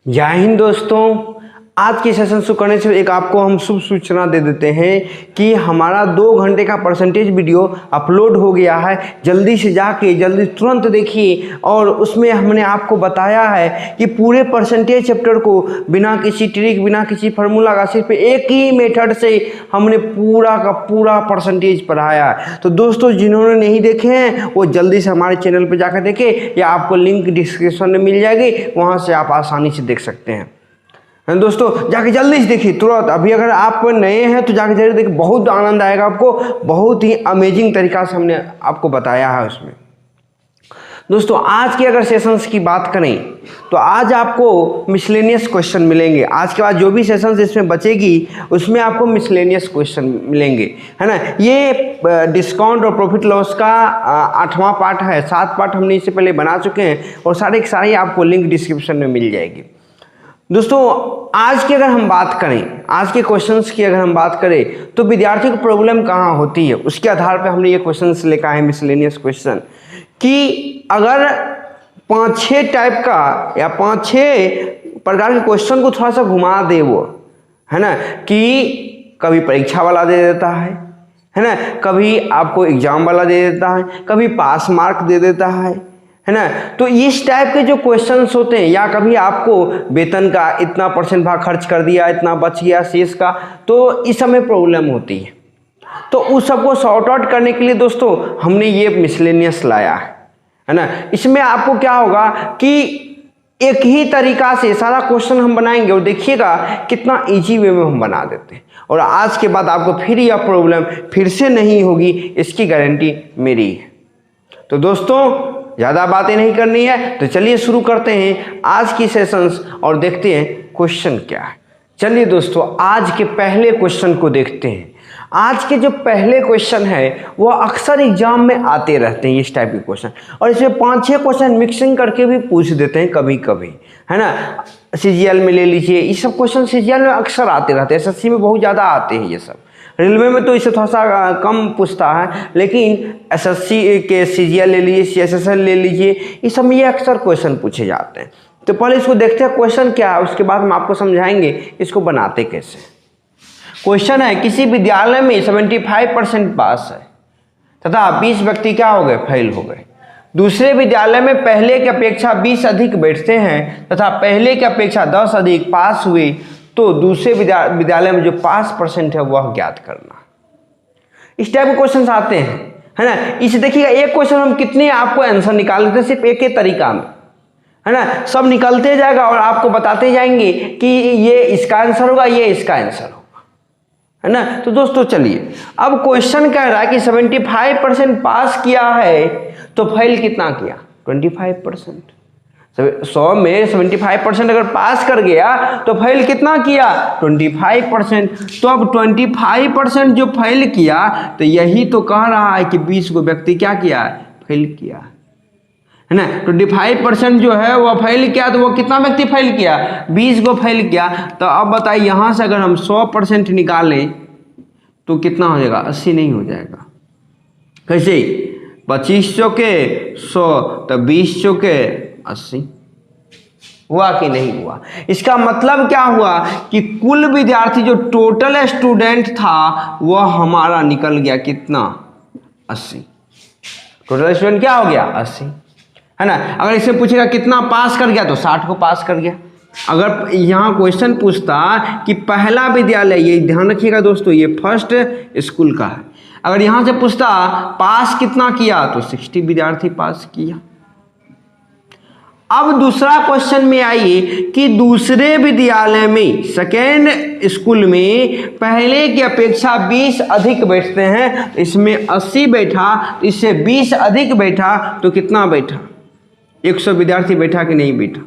जय हिंद दोस्तों। आज के सेशन शुरू करने से एक आपको हम शुभ सूचना दे देते हैं कि हमारा 2 घंटे का परसेंटेज वीडियो अपलोड हो गया है। जल्दी से जाके जल्दी तुरंत देखिए। और उसमें हमने आपको बताया है कि पूरे परसेंटेज चैप्टर को बिना किसी ट्रिक बिना किसी फार्मूला का सिर्फ एक ही मेथड से हमने पूरा का पूरा परसेंटेज पढ़ाया है। तो दोस्तों जिन्होंने नहीं देखे हैं वो जल्दी से हमारे चैनल पर जाकर देखें या आपको लिंक डिस्क्रिप्शन में मिल जाएगी, वहाँ से आप आसानी से देख सकते हैं। दोस्तों जाके जल्दी से देखिए तुरंत। अभी अगर आप नए हैं तो जाके जरूर देखिए, बहुत आनंद आएगा आपको। बहुत ही अमेजिंग तरीका से हमने आपको बताया है उसमें। दोस्तों आज के अगर सेशंस की बात करें तो आज आपको मिसलेनियस क्वेश्चन मिलेंगे। आज के बाद जो भी सेशंस इसमें बचेगी उसमें आपको मिसलेनियस क्वेश्चन मिलेंगे, है ना। ये डिस्काउंट और प्रॉफिट लॉस का 8वां पार्ट है। 7 पार्ट हमने इससे पहले बना चुके हैं और सारे के सारे आपको लिंक डिस्क्रिप्शन में मिल जाएगी। दोस्तों आज की अगर हम बात करें, आज के क्वेश्चंस की अगर हम बात करें तो विद्यार्थी को प्रॉब्लम कहाँ होती है, उसके आधार पे हमने ये क्वेश्चंस लेकर आए मिसलेनियस क्वेश्चन कि अगर 5-6 टाइप का या 5-6 प्रकार के क्वेश्चन को थोड़ा सा घुमा दे वो, है ना, कि कभी परीक्षा वाला दे देता है ना, कभी आपको एग्जाम वाला दे देता है, कभी पास मार्क दे देता है ना। तो इस टाइप के जो क्वेश्चंस होते हैं, या कभी आपको वेतन का इतना % भाग खर्च कर दिया, इतना बच गया शेष का, तो इस समय प्रॉब्लम होती है। तो उस सबको सॉर्ट आउट करने के लिए दोस्तों हमने ये मिसलेनियस लाया है ना। इसमें आपको क्या होगा कि एक ही तरीका से सारा क्वेश्चन हम बनाएंगे और देखिएगा कितना इजी वे में हम बना देते हैं। और आज के बाद आपको फिर यह प्रॉब्लम फिर से नहीं होगी, इसकी गारंटी मेरी है। तो दोस्तों ज़्यादा बातें नहीं करनी है, तो चलिए शुरू करते हैं आज की सेशंस और देखते हैं क्वेश्चन क्या है। चलिए दोस्तों आज के पहले क्वेश्चन को देखते हैं। आज के जो पहले क्वेश्चन है वो अक्सर एग्जाम में आते रहते हैं इस टाइप के क्वेश्चन, और इसमें 5-6 क्वेश्चन मिक्सिंग करके भी पूछ देते हैं कभी कभी, है ना। सीजीएल में ले लीजिए, ये सब क्वेश्चन सीजीएल में अक्सर आते रहते हैं, एसएससी में बहुत ज़्यादा आते हैं ये सब। रेलवे में तो इसे थोड़ा सा कम पूछता है, लेकिन एसएससी के सीजीएल ले लीजिए, सीएसएसएल ले लीजिए, इस सब में ये अक्सर क्वेश्चन पूछे जाते हैं। तो पहले इसको देखते हैं क्वेश्चन क्या है, उसके बाद हम आपको समझाएंगे इसको बनाते कैसे। क्वेश्चन है किसी विद्यालय में 75% पास है तथा 20 व्यक्ति क्या हो गए, फेल हो गए। दूसरे विद्यालय में पहले की अपेक्षा 20 अधिक बैठते हैं तथा पहले की अपेक्षा 10 अधिक पास हुए, तो दूसरे विद्यालय में जो पास % है वह ज्ञात करना। इस टाइप के क्वेश्चन आते हैं, है ना। इसे देखिएगा, एक क्वेश्चन हम कितने आपको आंसर निकाल देते हैं सिर्फ एक ही तरीका में, है ना। सब निकलते जाएगा और आपको बताते जाएंगे कि ये इसका आंसर होगा, ये इसका आंसर होगा, है ना। तो दोस्तों चलिए, अब क्वेश्चन कह रहा है कि 75% पास किया है तो फेल कितना किया, 25%। 100 में 75% अगर पास कर गया तो फेल कितना किया, 25%। तो अब 25% जो फेल किया, तो यही तो कह रहा है कि 20 को व्यक्ति क्या किया, फेल किया, है ना। 25% जो है वो फेल किया, तो वो कितना व्यक्ति फेल किया, 20 को फेल किया। तो अब बताइए यहाँ से अगर हम 100% निकालें तो कितना हो जाएगा, 80 नहीं हो जाएगा। कैसे, 25 चौके 100 तो 20 चौके 80 हुआ कि नहीं हुआ। इसका मतलब क्या हुआ कि कुल विद्यार्थी जो टोटल स्टूडेंट था वह हमारा निकल गया कितना, 80। टोटल स्टूडेंट क्या हो गया, 80, है ना। अगर इससे पूछेगा कितना पास कर गया तो 60 को पास कर गया। अगर यहाँ क्वेश्चन पूछता कि पहला विद्यालय, ये ध्यान रखिएगा दोस्तों, ये फर्स्ट स्कूल का है, अगर यहाँ से पूछता पास कितना किया तो 60 विद्यार्थी पास किया। अब दूसरा क्वेश्चन में आइए कि दूसरे विद्यालय में, सेकेंड स्कूल में पहले की अपेक्षा 20 अधिक बैठते हैं। इसमें 80 बैठा, इससे 20 अधिक बैठा, तो कितना बैठा, 100 विद्यार्थी बैठा कि नहीं बैठा।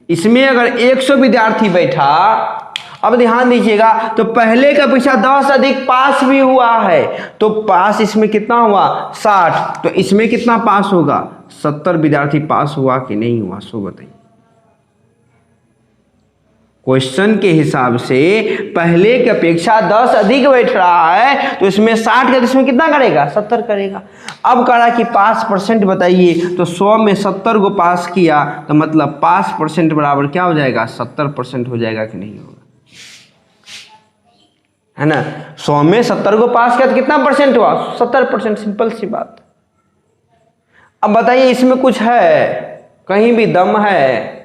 इसमें अगर 100 विद्यार्थी बैठा, अब ध्यान दीजिएगा, तो पहले का अपेक्षा 10 अधिक पास भी हुआ है, तो पास इसमें कितना हुआ, 60। तो इसमें कितना पास होगा, 70 विद्यार्थी पास हुआ कि नहीं हुआ, सो बताइए। क्वेश्चन के हिसाब से पहले की अपेक्षा 10 अधिक बैठ रहा है, तो इसमें 60 का इसमें कितना करेगा, 70 करेगा। अब कह रहा कि पास परसेंट बताइए, तो 100 में 70 को पास किया, तो मतलब पास परसेंट बराबर क्या हो जाएगा, 70% हो जाएगा कि नहीं होगा, है ना। 100 में 70 को पास किया तो कितना परसेंट हुआ, 70%, सिंपल सी बात। अब बताइए इसमें कुछ है, कहीं भी दम है?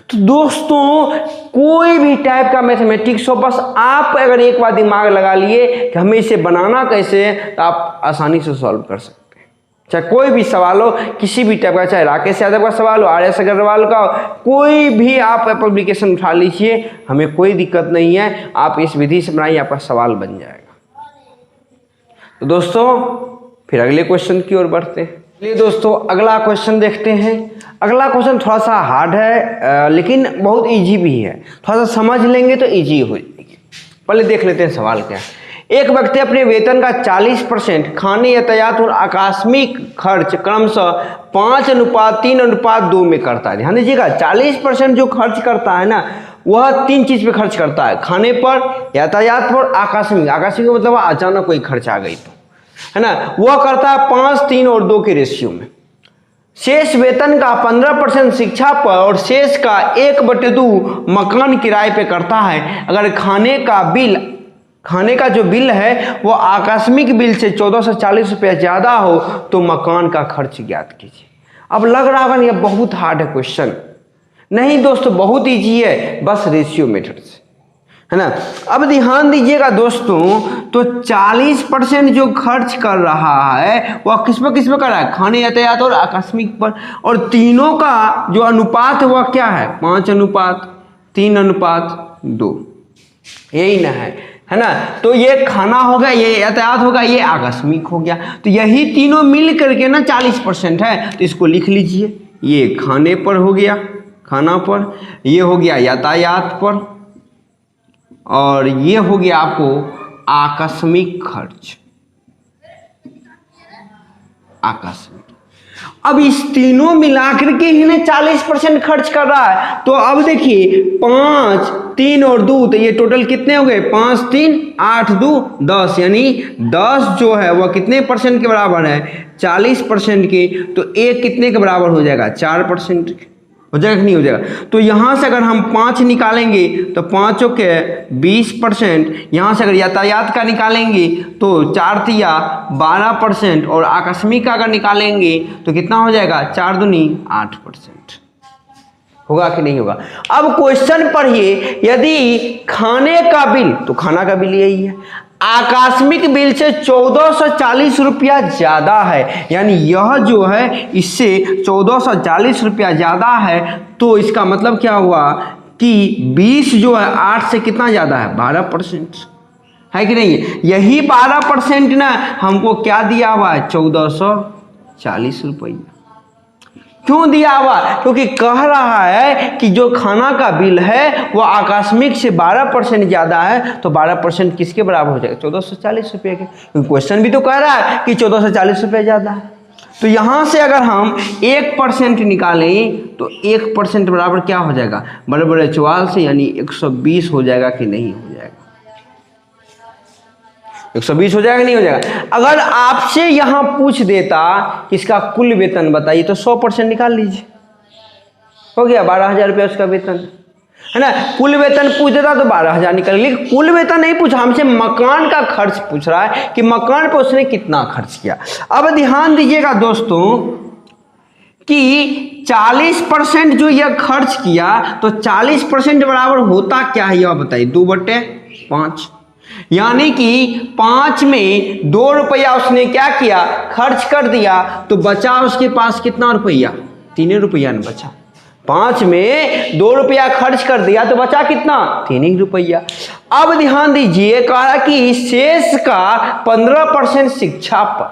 तो दोस्तों कोई भी टाइप का मैथमेटिक्स हो, बस आप अगर एक बार दिमाग लगा लिए कि हमें इसे बनाना कैसे है, तो आप आसानी से सॉल्व कर सकते हैं। चाहे कोई भी सवाल हो, किसी भी टाइप का, चाहे राकेश यादव का सवाल हो, आर.एस. अग्रवाल का हो, कोई भी आप पब्लिकेशन उठा लीजिए, हमें कोई दिक्कत नहीं है। आप इस विधि से बनाइए, आपका सवाल बन जाएगा। तो दोस्तों फिर अगले क्वेश्चन की ओर बढ़ते हैं। चलिए दोस्तों अगला क्वेश्चन देखते हैं। अगला क्वेश्चन थोड़ा सा हार्ड है, लेकिन बहुत इजी भी है। थोड़ा सा समझ लेंगे तो इजी हो जाएगी। पहले देख लेते हैं सवाल क्या है। एक व्यक्ति अपने वेतन का 40% खाने, यातायात और आकस्मिक खर्च क्रमशः 5:3:2 में करता है। ध्यान दीजिएगा, 40% जो खर्च करता है ना, वह 3 चीज पे खर्च करता है, खाने पर, यातायात पर, आकस्मिक। आकस्मिक मतलब अचानक कोई खर्च आ गई तो, है ना, वह करता है 5, 3 और 2 के रेशियो में। शेष वेतन का 15% शिक्षा पर और शेष का 1/2 मकान किराए पे करता है। अगर खाने का जो बिल है वो आकस्मिक बिल से 1440 रुपया ज़्यादा हो तो मकान का खर्च ज्ञात कीजिए। अब लग रहा होगा ये बहुत हार्ड है क्वेश्चन। नहीं दोस्तों, बहुत ईजी है, बस रेशियो मेथड से, है ना। अब ध्यान दीजिएगा दोस्तों, तो 40% जो खर्च कर रहा है वह किस पर कर रहा है, खाने, यातायात और आकस्मिक पर। और तीनों का जो अनुपात है वह क्या है, 5:3:2, यही ना है ना। तो ये खाना हो गया, ये यातायात होगा, ये आकस्मिक हो गया। तो यही तीनों मिल करके ना 40% है। तो इसको लिख लीजिए, ये खाने पर हो गया, खाना पर, ये हो गया यातायात पर, और ये हो गया आपको आकस्मिक खर्च, आकस्मिक। अब इस तीनों मिलाकर के ही ना 40% खर्च कर रहा है। तो अब देखिए 5, 3 और 2, तो ये टोटल कितने हो गए, 5, 3, 8, 2, 10, यानी 10 जो है वह कितने परसेंट के बराबर है, 40% के। तो एक कितने के बराबर हो जाएगा, 4% हो जाएगा कि नहीं हो जाएगा। तो यहाँ से अगर हम 5 निकालेंगे तो 5 के 20%, यहाँ से अगर यातायात का निकालेंगे तो 4 तिया 12%, और आकस्मिक का अगर निकालेंगे तो कितना हो जाएगा, 4 दूनी 8%। होगा कि नहीं होगा। अब क्वेश्चन पढ़िए, यदि खाने का बिल, तो खाना का बिल यही है, आकस्मिक बिल से 1440 रुपया ज्यादा है, यानी यह जो है इससे 1440 रुपया ज्यादा है, तो इसका मतलब क्या हुआ कि 20 जो है 8 से कितना ज्यादा है, 12% है कि नहीं। यही 12% ना हमको क्या दिया हुआ है, 1440 रुपया। क्यों दिया हुआ, क्योंकि कह रहा है कि जो खाना का बिल है वो आकस्मिक से 12% ज्यादा है, तो 12% किसके बराबर हो जाएगा, 1440 रुपये के। क्वेश्चन भी तो कह रहा है कि 1440 रुपये ज्यादा है। तो यहां से अगर हम 1% निकालें तो 1% बराबर क्या हो जाएगा, बड़े बड़े चौवाल से, यानी 120 हो जाएगा कि नहीं हो जाएगा, 120 हो जाएगा नहीं हो जाएगा। अगर आपसे यहां पूछ देता कि इसका कुल वेतन बताइए, तो 100% निकाल लीजिए, हो गया 12,000 रुपया उसका वेतन, है ना। कुल वेतन पूछ देता तो 12,000 निकल, लेकिन कुल वेतन नहीं पूछा, हमसे मकान का खर्च पूछ रहा है कि मकान पर उसने कितना खर्च किया। अब ध्यान दीजिएगा दोस्तों कि 40% जो यह खर्च किया, तो 40% बराबर होता क्या है, यह बताइए, 2/5, यानी कि 5 में 2 रुपया उसने क्या किया, खर्च कर दिया, तो बचा उसके पास कितना रुपया, 3 रुपया न बचा। 5 में 2 रुपया खर्च कर दिया तो बचा कितना, 3 रुपया। अब ध्यान दीजिए, कहा कि शेष का 15% शिक्षा पर,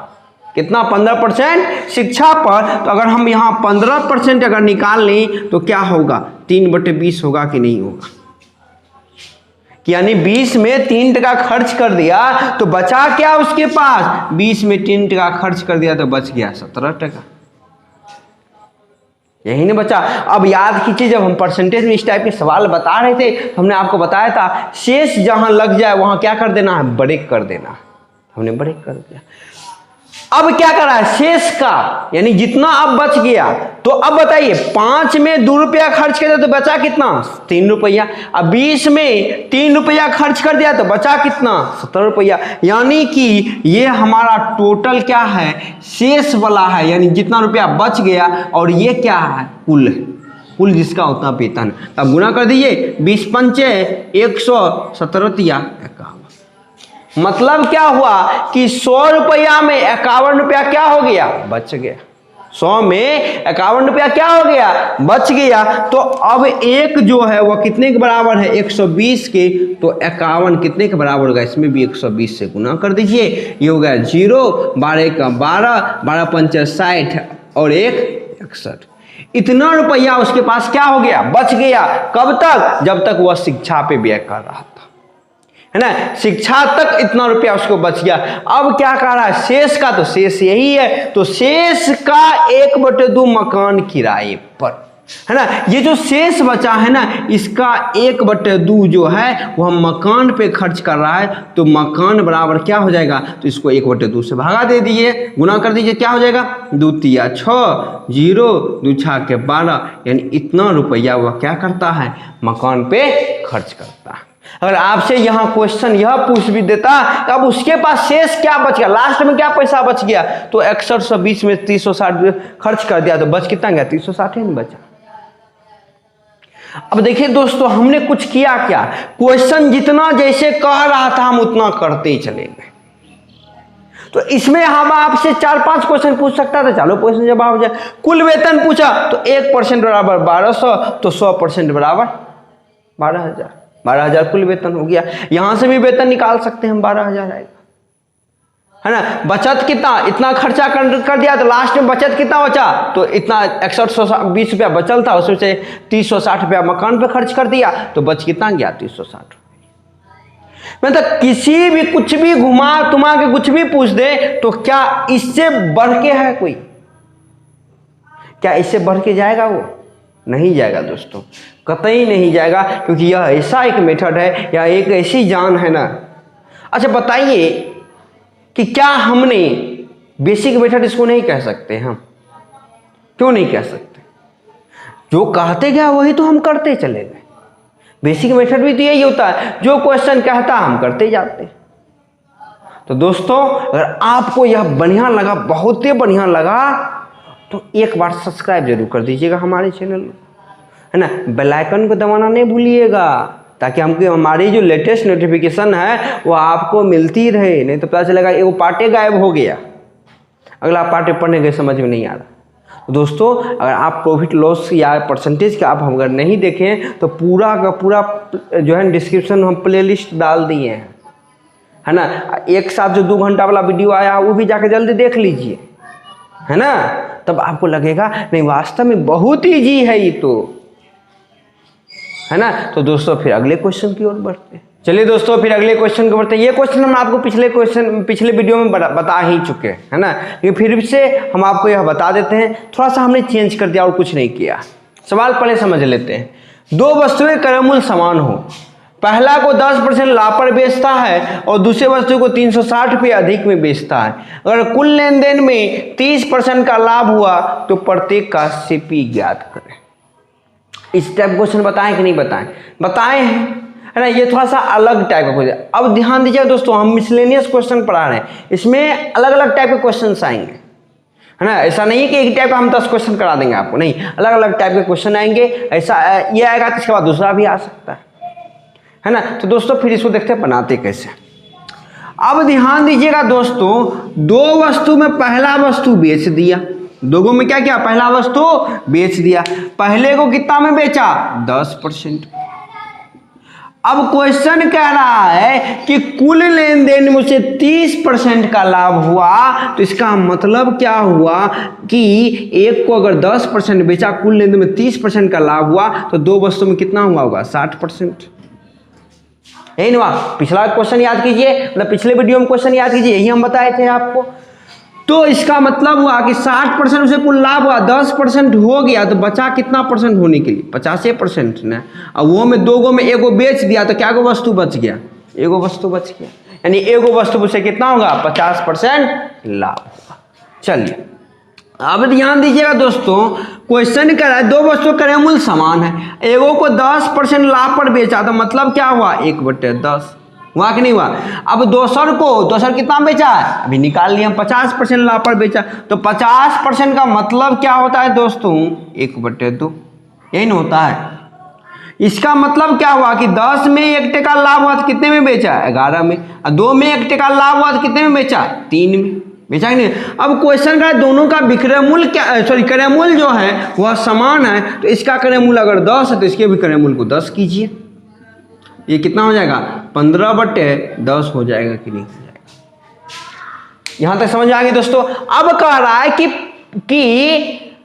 कितना, 15% शिक्षा पर। तो अगर हम यहाँ 15% अगर निकाल लें तो क्या होगा, 3/20 होगा कि नहीं होगा, यानी 20 में 3 टका खर्च कर दिया तो बचा क्या उसके पास, 20 में 3 टका खर्च कर दिया तो बच गया 17 टका। यही नहीं बचा। अब याद कीजिए, जब हम परसेंटेज में इस टाइप के सवाल बता रहे थे तो हमने आपको बताया था शेष जहां लग जाए वहां क्या कर देना है, ब्रेक कर देना। हमने ब्रेक कर दिया। अब क्या करा है, शेष का यानी जितना अब बच गया, तो अब बताइए 5 में 2 रुपया खर्च कर दिया तो बचा कितना, 3 रुपया। अब 20 में 3 रुपया खर्च कर दिया तो बचा कितना, 17 रुपया। यानी कि ये हमारा टोटल क्या है, शेष वाला है, यानी जितना रुपया बच गया, और ये क्या है, कुल जिसका उतना वेतन। अब गुना कर दीजिए, 20 पंचे 117 मतलब क्या हुआ कि 100 रुपया में 51 रुपया क्या हो गया, बच गया। 100 में 51 रुपया क्या हो गया, बच गया। तो अब एक जो है वह कितने के बराबर है, 120 के। तो 51 कितने के बराबर होगा, इसमें भी 120 से गुना कर दीजिए। ये हो गया 0, 12 का 12, 12 पंचे 60 और 1 61। इतना रुपया उसके पास क्या हो गया, बच गया। कब तक, जब तक वह शिक्षा पे व्यय कर रहा था, है ना, शिक्षा तक इतना रुपया उसको बच गया। अब क्या कह रहा है, शेष का, तो शेष यही है, तो शेष का 1/2 मकान किराए पर, है ना। ये जो शेष बचा है ना, इसका 1/2 जो है वह मकान पे खर्च कर रहा है। तो मकान बराबर क्या हो जाएगा, तो इसको 1/2 से भागा दे दीजिए, गुना कर दीजिए, क्या हो जाएगा, 2 तिया 6, 0 2 6 के 12, यानी इतना रुपया वह क्या करता है, मकान पे खर्च करता है। अगर आपसे यहाँ क्वेश्चन यह पूछ भी देता तो अब उसके पास शेष क्या बच गया, लास्ट में क्या पैसा बच गया, तो 6120 में 360 खर्च कर दिया तो बच कितना गया, 360 ही नहीं बचा। अब देखिए दोस्तों, हमने कुछ किया क्या, क्वेश्चन जितना जैसे कह रहा था हम उतना करते ही चले गए। तो इसमें हम आपसे 4-5 क्वेश्चन पूछ सकता था, चलो क्वेश्चन जवाब हो जाए। कुल वेतन पूछा तो 1% बराबर 1200, तो 100% बराबर 12,000। 12,000 कुल वेतन हो गया। यहां से भी वेतन निकाल सकते हैं हम, 12,000 आएगा, है ना। बचत कितना, इतना खर्चा कर दिया तो लास्ट में बचत कितना बचा, तो इतना 6120 रुपया बचल था, उसमें से 360 रुपया मकान पे खर्च कर दिया, तो बच कितना गया, 360। मतलब किसी भी कुछ भी घुमा तुमा के कुछ भी पूछ दे तो क्या इससे बढ़ के है कोई, क्या इससे बढ़ के जाएगा, वो नहीं जाएगा दोस्तों, कतई नहीं जाएगा, क्योंकि यह ऐसा एक मेथड है या एक ऐसी जान है ना। अच्छा बताइए कि क्या हमने बेसिक मेथड इसको नहीं कह सकते, हम क्यों नहीं कह सकते, जो कहते गया वही तो हम करते चले गए। बेसिक मेथड भी तो यही होता है, जो क्वेश्चन कहता हम करते जाते। तो दोस्तों अगर आपको यह बढ़िया लगा, बहुत ही बढ़िया लगा, तो एक बार सब्सक्राइब जरूर कर दीजिएगा हमारे चैनल, है ना। बेल आइकन को दबाना नहीं भूलिएगा, ताकि हमको हमारी जो लेटेस्ट नोटिफिकेशन है वो आपको मिलती रहे। नहीं तो पता चलेगा एक पार्ट गायब हो गया, अगला पार्ट पढ़ने के समझ में नहीं आ रहा। तो दोस्तों अगर आप प्रॉफिट लॉस या परसेंटेज का आप अगर नहीं देखें तो पूरा का पूरा जो है डिस्क्रिप्शन हम प्लेलिस्ट डाल दिए हैं, है ना। एक साथ जो 2 घंटा वाला वीडियो आया वो भी जाके जल्दी देख लीजिए, है ना। तब आपको लगेगा नहीं वास्तव में बहुत ईजी है ये तो, है ना। तो दोस्तों फिर अगले क्वेश्चन की ओर बढ़ते हैं। चलिए दोस्तों फिर अगले क्वेश्चन को बढ़ते हैं। ये क्वेश्चन हम आपको पिछले वीडियो में बता ही चुके हैं, है ना, लेकिन फिर से हम आपको यह बता देते हैं, थोड़ा सा हमने चेंज कर दिया और कुछ नहीं किया। सवाल पहले समझ लेते हैं। 2 वस्तुएं क्रय मूल्य समान हो, पहला को 10% लाभ पर बेचता है और दूसरे वस्तु को 360 रुपये अधिक में बेचता है। अगर कुल लेन देन में 30% का लाभ हुआ तो प्रत्येक का सीपी ज्ञात करें। इस टाइप क्वेश्चन बताएं कि नहीं बताएं, बताएं हैं, है ना। ये थोड़ा सा अलग टाइप का क्वेश्चन। अब ध्यान दीजिए दोस्तों, हम मिसलेनियस क्वेश्चन पढ़ा रहे हैं, इसमें अलग अलग टाइप के क्वेश्चन आएंगे, है ना। ऐसा नहीं है कि एक टाइप का हम 10 क्वेश्चन करा देंगे आपको, नहीं, अलग अलग टाइप के क्वेश्चन आएंगे। ऐसा ये आएगा तो इसके बाद दूसरा भी आ सकता है ना। तो दोस्तों फिर इसको देखते हैं बनाते कैसे। अब ध्यान दीजिएगा दोस्तों, 2 वस्तु में पहला वस्तु बेच दिया, 2 में क्या किया, पहला वस्तु बेच दिया। पहले को कितना में बेचा, 10%। अब क्वेश्चन कह रहा है कि कुल लेन देन में उसे 30% का लाभ हुआ, तो इसका मतलब क्या हुआ कि एक को अगर 10% बेचा, कुल लेन देन में 30% का लाभ हुआ, तो 2 वस्तु में कितना हुआ होगा, 60%। यही ना, पिछला क्वेश्चन याद कीजिए, मतलब पिछले वीडियो में क्वेश्चन याद कीजिए, यही हम बताए थे आपको। तो इसका मतलब हुआ कि 60% उसे कुल लाभ हुआ, 10% हो गया तो बचा कितना परसेंट होने के लिए? 50% ना। अब वो में 2 गो में एगो बेच दिया तो क्या गो वस्तु बच गया? एगो वस्तु बच गया, यानी एगो वस्तु से कितना होगा? 50% लाभ होगा। चलिए अब ध्यान दीजिएगा दोस्तों, क्वेश्चन कर रहा है 2 वस्तु क्रय मूल्य समान है, एगो को 10% लाभ पर बेचा तो मतलब क्या हुआ? 1/10 हुआ कि नहीं हुआ? अब दोसर कितना बेचा है? अभी निकाल लिया, 50% लाभ पर बेचा, तो 50% का मतलब क्या होता है दोस्तों? 1/2, यही ना होता है। इसका मतलब क्या हुआ कि 10 में 1% लाभ हुआ तो कितने में बेचा? 11 में। और 2 में 1% लाभ हुआ तो कितने में बेचा? 3 में बेचा कि नहीं? अब क्वेश्चन का दोनों का विक्रय मूल्य क्या, सॉरी क्रय मूल्य जो है वह समान है, तो इसका क्रय मूल्य अगर 10 है तो इसके भी क्रय मूल्य को 10 कीजिए। ये कितना हो जाएगा? 15/10 हो जाएगा कि नहीं हो जाएगा? यहां तक समझ आ गई दोस्तों। अब कह रहा है कि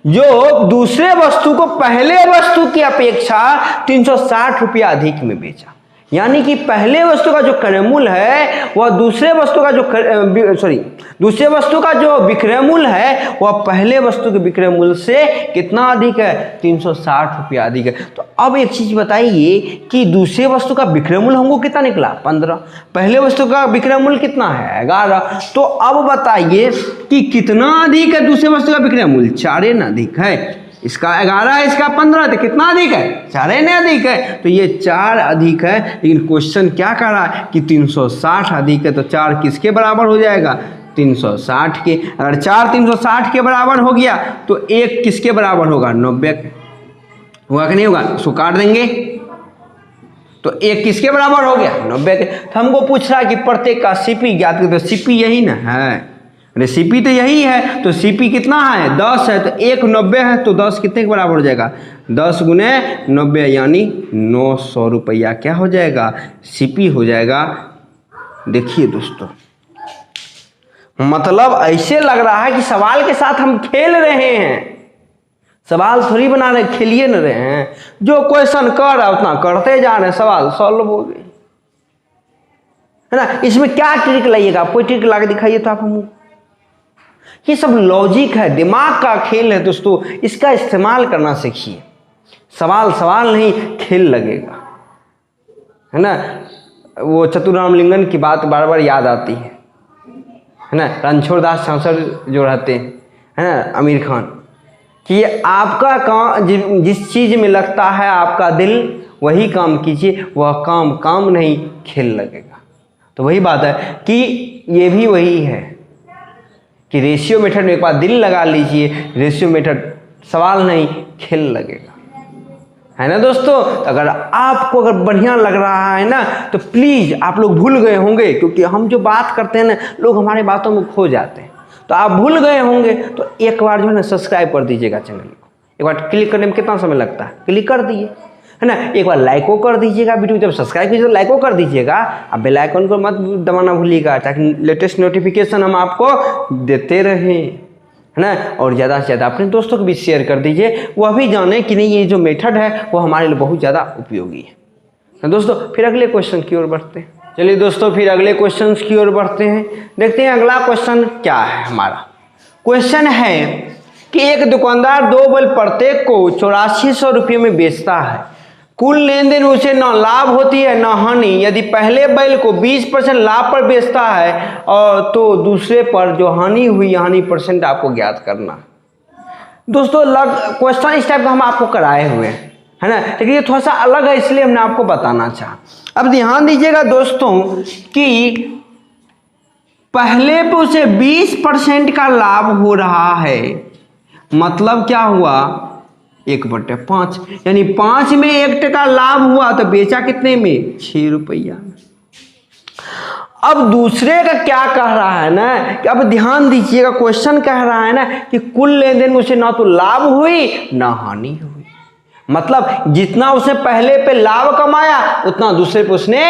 जो दूसरे वस्तु को पहले वस्तु की अपेक्षा 360 रुपया अधिक में बेचा, यानी कि पहले वस्तु का जो क्रय मूल्य है वह दूसरे वस्तु का जो विक्रय मूल्य है वह पहले वस्तु के विक्रय मूल्य से कितना अधिक है? 360 रुपया अधिक है। तो अब एक चीज बताइए कि दूसरे वस्तु का विक्रय मूल्य हमको कितना निकला? 15। पहले वस्तु का विक्रय मूल्य कितना है? 11। तो अब बताइए कि कितना अधिक है दूसरे वस्तु का विक्रय मूल्य? 4 न अधिक है। इसका 11 है, इसका 15, तो कितना अधिक है? 4 ने अधिक है, तो ये 4 अधिक है। लेकिन क्वेश्चन क्या कर रहा है कि 360 अधिक है, तो 4 किसके बराबर हो जाएगा? 360 के। अगर 4 360 के बराबर हो गया तो 1 किसके बराबर होगा? 90 के। हुआ कि नहीं होगा? इसको काट देंगे तो 1 किसके बराबर हो गया? 90 के। तो हमको पूछ रहा है कि प्रत्येक का सीपी ज्ञात करें, तो सीपी यही ना है, रेसिपी तो यही है, तो सीपी कितना है? 10 है, तो 1 90 है, तो 10 कितने के बराबर हो जाएगा? 10 गुने 90 यानी 900 रुपया क्या हो जाएगा? सीपी हो जाएगा। देखिए दोस्तों, मतलब ऐसे लग रहा है कि सवाल के साथ हम खेल रहे हैं, सवाल थोड़ी बना रहे, खेलिए न रहे हैं। जो क्वेश्चन कर रहा है उतना करते जा रहे हैं, सवाल सॉल्व हो गए, है ना। इसमें क्या ट्रिक लाइएगा? कोई ट्रिक ला के दिखाइए तो आप हमको। ये सब लॉजिक है, दिमाग का खेल है दोस्तों, इसका इस्तेमाल करना सीखिए। सवाल नहीं, खेल लगेगा, है ना। वो चतुराम लिंगन की बात बार बार याद आती है ना। रणछोड़ दास छांसर जो रहते हैं, है ना, आमिर खान, कि आपका काम जिस चीज़ में लगता है आपका दिल वही काम कीजिए, वह काम नहीं खेल लगेगा। तो वही बात है कि ये भी वही है कि रेशियो मेथड में एक बार दिल लगा लीजिए, रेशियो मेथड सवाल नहीं खेल लगेगा, है ना दोस्तों। तो अगर आपको बढ़िया लग रहा है ना तो प्लीज़, आप लोग भूल गए होंगे क्योंकि हम जो बात करते हैं ना लोग हमारे बातों में खो जाते हैं, तो आप भूल गए होंगे तो एक बार जो है ना सब्सक्राइब कर दीजिएगा चैनल को। एक बार क्लिक करने में कितना समय लगता है? क्लिक कर दिए, है ना। एक बार लाइको कर दीजिएगा, वीडियो जब सब्सक्राइब कीजिए तो लाइको कर दीजिएगा। अब बेल आइकन को मत दबाना भूलिएगा ताकि लेटेस्ट नोटिफिकेशन हम आपको देते रहें, है ना। और ज़्यादा से ज़्यादा अपने दोस्तों को भी शेयर कर दीजिए, वह भी जाने कि नहीं ये जो मेथड है वो हमारे लिए बहुत ज़्यादा उपयोगी है। तो दोस्तों फिर अगले क्वेश्चन की ओर बढ़ते हैं। चलिए दोस्तों फिर अगले क्वेश्चन की ओर बढ़ते हैं। देखते हैं अगला क्वेश्चन क्या है हमारा। क्वेश्चन है कि एक दुकानदार 2 बैल प्रत्येक को 8400 रुपये में बेचता है। कुल लेन देन उसे न लाभ होती है न हानि। यदि पहले बैल को 20% लाभ पर बेचता है और तो दूसरे पर जो हानि हुई, हानि परसेंट आपको ज्ञात करना। दोस्तों क्वेश्चन इस टाइप का हम आपको कराए हुए हैं, है ना, लेकिन ये थोड़ा सा अलग है इसलिए हमने आपको बताना चाहा। अब ध्यान दीजिएगा दोस्तों कि पहले पे उसे 20% का लाभ हो रहा है, मतलब क्या हुआ? 1/5, यानी 5 में 1% लाभ हुआ तो बेचा कितने में? 6 रुपया। अब दूसरे का क्या कह रहा है ना कि अब ध्यान दीजिएगा, क्वेश्चन कह रहा है ना कि कुल लेन देन में उसे ना तो लाभ हुई ना हानि हुई, मतलब जितना उसने पहले पे लाभ कमाया उतना दूसरे पे उसने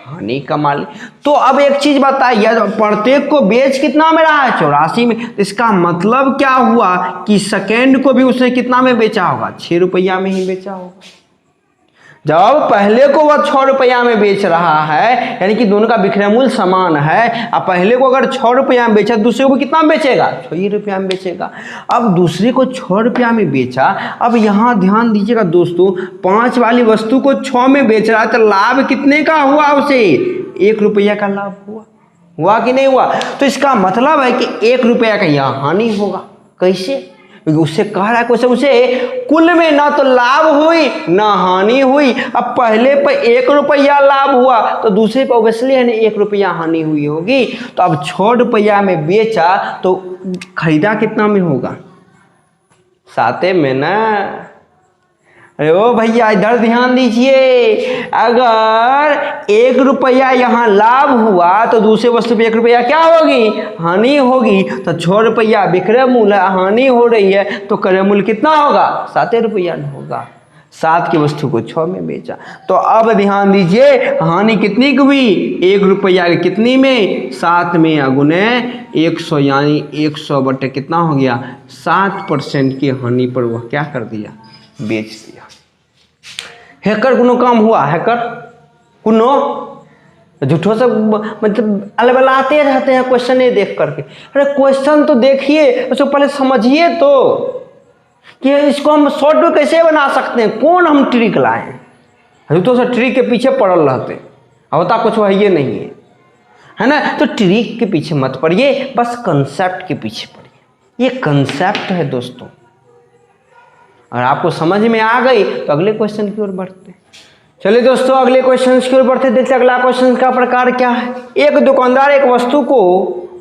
हानि कमा ली। तो अब एक चीज बताइए, प्रत्येक को बेच कितना में रहा है? 84 में। इसका मतलब क्या हुआ कि सेकेंड को भी उसने कितना में बेचा होगा? 6 रुपया में ही बेचा होगा। जब पहले को वह 6 रुपया में बेच रहा है, यानी कि दोनों का विक्रय मूल्य समान है। अब पहले को अगर 6 रुपया में बेचा, दूसरे को कितना बेचेगा? 6 रुपया में बेचेगा। अब दूसरे को 6 रुपया में बेचा। अब यहाँ ध्यान दीजिएगा दोस्तों, 5 वाली वस्तु को 6 में बेच रहा है, तो लाभ कितने का हुआ? उसे 1 रुपया का लाभ हुआ कि नहीं हुआ? तो इसका मतलब है कि 1 रुपया का यहाँ हानि होगा। कैसे? उससे कह रहा है क्वेश्चन, उसे कुल में ना तो लाभ हुई ना हानि हुई। अब पहले पर 1 रुपया लाभ हुआ तो दूसरे पर ऑब्वियसली है 1 रुपया हानि हुई होगी। तो अब 6 रुपया में बेचा तो खरीदा कितना में होगा? 7 में ना। अरे ओ भैया इधर ध्यान दीजिए, अगर 1 रुपया यहाँ लाभ हुआ तो दूसरे वस्तु पे 1 रुपया क्या होगी? हानि होगी। तो 6 रुपया विक्रय मूल्य, हानि हो रही है तो क्रय मूल्य कितना होगा? 7 रुपया होगा। 7 की वस्तु को 6 में बेचा। तो अब ध्यान दीजिए, हानि कितनी की हुई? 1 रुपया की कितनी में? 7 में अगुने 100, यानी 100 बटे कितना हो गया? 7% की हानि पर वह क्या कर दिया? बेच दिया। हैकर कोनो काम हुआ? हैकर कोनो झूठों से मतलब अलबलाते रहते हैं क्वेश्चन नहीं देख करके। अरे क्वेश्चन तो देखिए, उसको पहले समझिए तो कि इसको हम शॉर्ट में कैसे बना सकते हैं, कौन हम ट्रिक लाएं। झूठों से ट्रिक के पीछे पड़ल रहते, होता कुछ वह ये नहीं है ना। तो ट्रिक के पीछे मत पड़िए, बस कंसेप्ट के पीछे पड़िए। ये कंसेप्ट है दोस्तों। अगर आपको समझ में आ गई तो अगले क्वेश्चन की ओर बढ़ते। चलिए दोस्तों अगले क्वेश्चन की ओर बढ़ते। देखते अगला क्वेश्चन का प्रकार क्या है। एक दुकानदार एक वस्तु को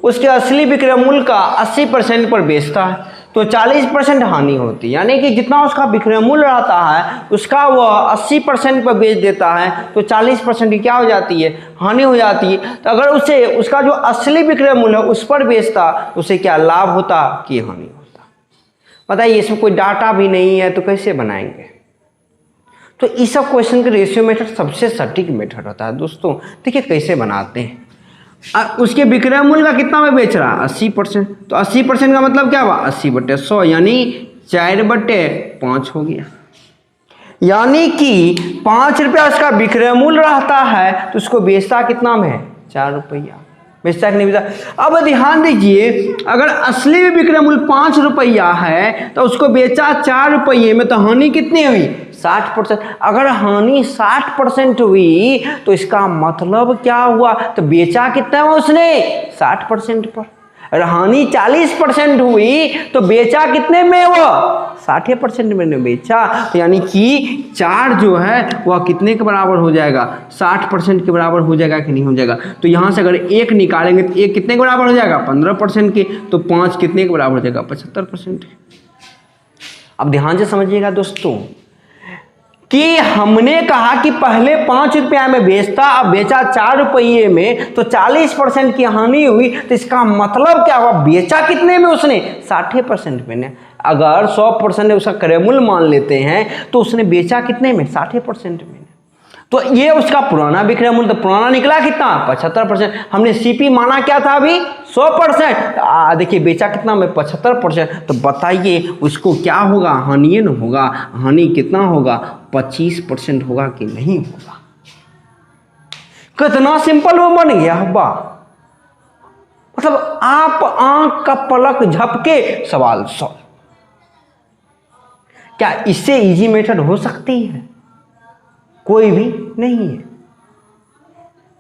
उसके असली विक्रय मूल्य का 80% पर बेचता है तो 40% हानि होती है, यानी कि जितना उसका विक्रय मूल्य रहता है उसका वह 80% पर बेच देता है तो 40% की क्या हो जाती है? हानि हो जाती है। तो अगर उसे उसका जो असली विक्रय मूल्य है उस पर बेचता तो उसे क्या लाभ होता कि हानि होता? बताइए, इसमें कोई डाटा भी नहीं है तो कैसे बनाएंगे? तो इस सब क्वेश्चन के रेशियो मेथड सबसे सटीक मेथड होता है दोस्तों। देखिए कैसे बनाते हैं। उसके विक्रय मूल्य का कितना में बेच रहा है? 80%। तो 80% का मतलब क्या हुआ? 80/100, यानी 4/5 हो गया। यानी कि 5 रुपया उसका विक्रय मूल्य रहता है तो उसको बेचता कितना में है? 4 रुपया। बेचता कि नहीं बेचता? अब ध्यान दीजिए, अगर असली विक्रय मूल्य 5 रुपया है तो उसको बेचा 4 रुपये में, तो हानि कितनी हुई? 60%। अगर हानि 60% हुई तो इसका मतलब क्या हुआ? तो बेचा कितना हुआ उसने? 60% पर। अगर हानि 40% हुई तो बेचा कितने में? वो 60% में बेचा। तो यानी कि 4 जो है वह कितने के बराबर हो जाएगा? 60% के बराबर हो जाएगा कि नहीं हो जाएगा? तो यहाँ से अगर 1 निकालेंगे तो 1 कितने के बराबर हो जाएगा? 15% के। तो 5 कितने के बराबर हो जाएगा? 75%। अब ध्यान से समझिएगा दोस्तों कि हमने कहा कि पहले 5 रुपया में बेचता, अब बेचा 4 रुपये में, तो 40% की हानि हुई। तो इसका मतलब क्या हुआ? बेचा कितने में उसने? 60% में। अगर 100% उसका क्रय मूल्य मान लेते हैं तो उसने बेचा कितने में? 60% में। तो ये उसका पुराना विक्रय मूल्य, तो पुराना निकला कितना? 75%। हमने सीपी माना क्या था अभी? 100%। देखिए बेचा कितना में? 75%। तो बताइए उसको क्या होगा? हानि न होगा। हानि कितना होगा? 25% होगा कि नहीं होगा? कितना सिंपल वो बन गया हब्बा। मतलब आप आंख का पलक झपके सवाल सॉल्व। क्या इससे इजी मेथड हो सकती है? कोई भी नहीं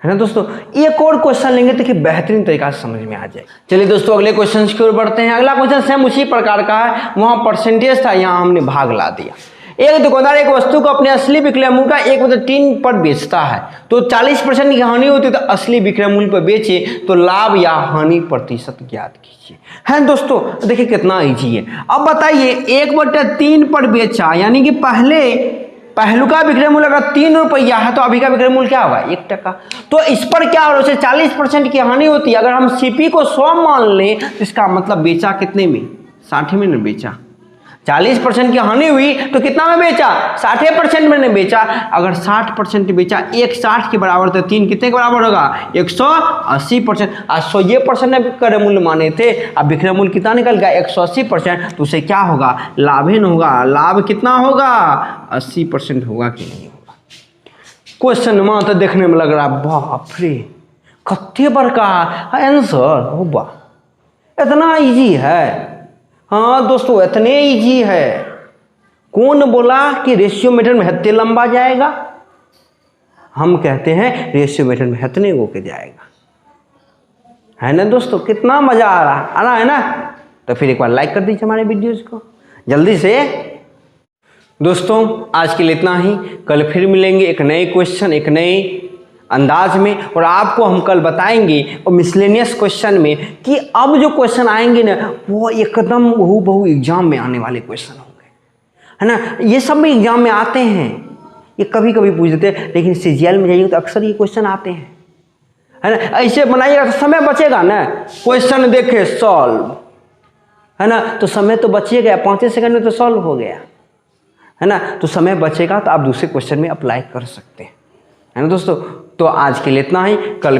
है ना दोस्तों। एक और क्वेश्चन लेंगे तो कि बेहतरीन तरीका से समझ में आ जाए। चलिए दोस्तों अगले क्वेश्चन की ओर बढ़ते हैं। अगला क्वेश्चन सेम उसी प्रकार का है, वहां परसेंटेज था, यहाँ हमने भाग ला दिया। एक दुकानदार एक वस्तु को अपने असली विक्रय मूल्य का 1/3 पर बेचता है तो 40% की हानि होती है। तो असली विक्रय मूल्य पर बेचे तो लाभ या हानि प्रतिशत ज्ञात कीजिए। है दोस्तों, देखिए कितना इजी है। अब बताइए 1/3 पर बेचा, यानी कि पहलू का विक्रय मूल्य अगर 3 रुपया है तो अभी का विक्रय मूल्य क्या होगा? 1 टका। तो इस पर क्या हो रहा है? 40% की हानि होती है। अगर हम सीपी को 100 मान लें तो इसका मतलब बेचा कितने में? 60 में न बेचा। 40% की हानि हुई तो कितना में बेचा? 60% में बेचा। अगर 60% बेचा, 1/60 के बराबर, तो 3 कितने के बराबर होगा? 180%। आज 100% विक्रय मूल्य माने थे, अब विक्रय मूल्य कितना निकल गया? 180%। तो उसे क्या होगा? लाभ ही न होगा। लाभ कितना होगा? 80% होगा कि नहीं होगा? क्वेश्चन में तो देखने में लग रहा है बाप रे कत्ते बड़का आंसर हो बा, इतना इजी है। हाँ दोस्तों इतने इजी है। कौन बोला कि रेशियो मेथड में हत्ते लंबा जाएगा? हम कहते हैं रेशियो मेथड में हतने हो के जाएगा, है ना दोस्तों। कितना मजा आ रहा है ना। तो फिर एक बार लाइक कर दीजिए हमारे वीडियोज को जल्दी से। दोस्तों आज के लिए इतना ही, कल फिर मिलेंगे एक नए क्वेश्चन एक नए अंदाज में, और आपको हम कल बताएंगे और मिसलेनियस क्वेश्चन में कि अब जो क्वेश्चन आएंगे ना वो एकदम हूबहू एग्जाम में आने वाले क्वेश्चन होंगे, है ना। ये सब में एग्जाम में आते हैं, ये कभी कभी पूछ देते हैं, लेकिन सीजीएल में जाइए तो अक्सर ये क्वेश्चन आते हैं, है ना। ऐसे बनाइएगा तो समय बचेगा ना, क्वेश्चन देखे सॉल्व, है ना, तो समय तो बचेगा, 5 सेकंड में तो सॉल्व हो गया, है ना। तो समय बचेगा तो आप दूसरे क्वेश्चन में अप्लाई कर सकते हैं, है ना दोस्तों। तो आज के लिए इतना ही, कल